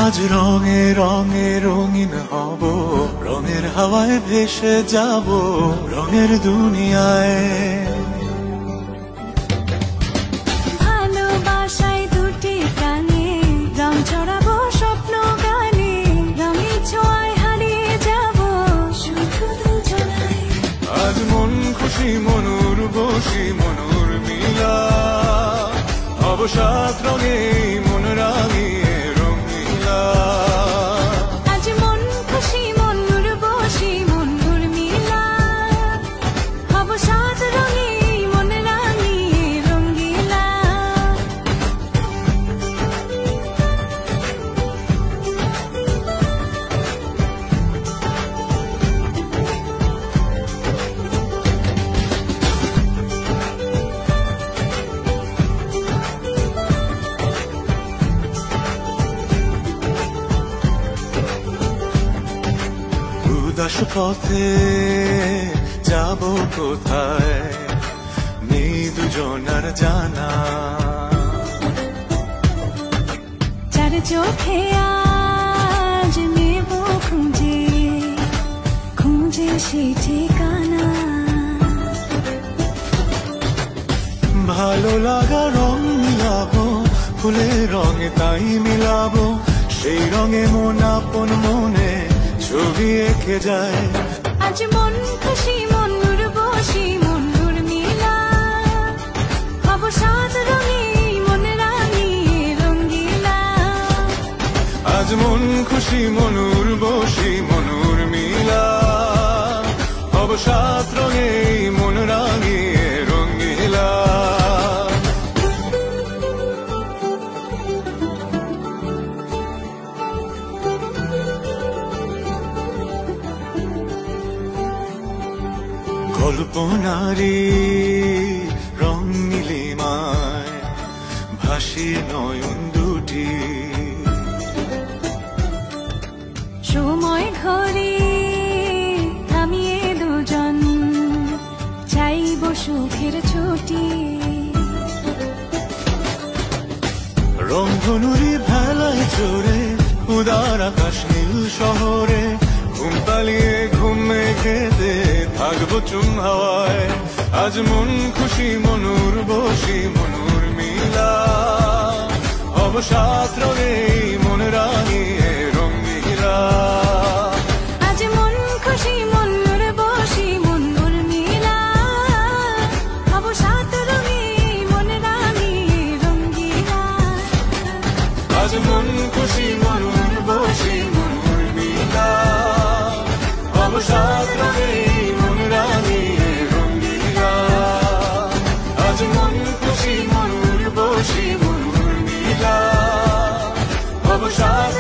আজ রঙে রঙে রঙিন হব, রঙের হাওয়ায় ভেসে যাব রঙের দুনিয়ায়। ভালোবাসায় দুটি প্রাণে রং ছড়াবো স্বপ্ন গানে, রঙের ছোঁয়ায় হারিয়ে যাব শুধু দুজনায়। আজ মন খুশি মনুর বসি মনুর মিলা, অবসাদ রঙে মন রাঙিয়ে রঙিলা। আজ মন খুশি মনুর বসি মনুর মিলা, অবসাদ রঙে মন রাঙিয়ে রঙিলা। উদাস পথে যাব কোথায় নেই দুজনার জানা, চার চোখে আজ নেব খুঁজে খুঁজে সেই ঠিকানা। ভালো লাগা রং মিলাবো ফুলের রঙে তাই মিলাবো, সেই রঙে মন আপন মনে ছবি এঁকে যায়। আজ মন খুশি মনুর বসি মনুর মিলা, অবসাদ রঙে মন রাঙিয়ে রঙিলা। আজ মন খুশি মনুর বসি মনুর মিলা, অবসাদ রঙে মন রাঙিয়ে রঙিলা। কল্পনারি রং নীলিমায় ভাসি নয়ন দুটি, সময় ঘরে থামিয়ে দুজন চাইব সুখের ছুটি। রংধনুরি ভেলায় চড়ে উদার আকাশ নীল শহরে, ঘুম পালিয়ে ঘুম খেতে থাকবো চুম হাওয়ায়। আজ মন খুশি মনুর বসি মনুর মিলা, অবসাদ রঙে মন রাঙিয়ে রঙিলা। আজ মন খুশি মনুর বসি মনুর মিলা, অবসাদ রঙে মন রাঙিয়ে রঙিলা। আজ মন খুশি মনুর বসি মনুর মিলা, অবসাদ রঙে মন রাঙিয়ে রঙিলা। আজ মন খুশি মনুর বসি মনুর মিলা, অবসাদ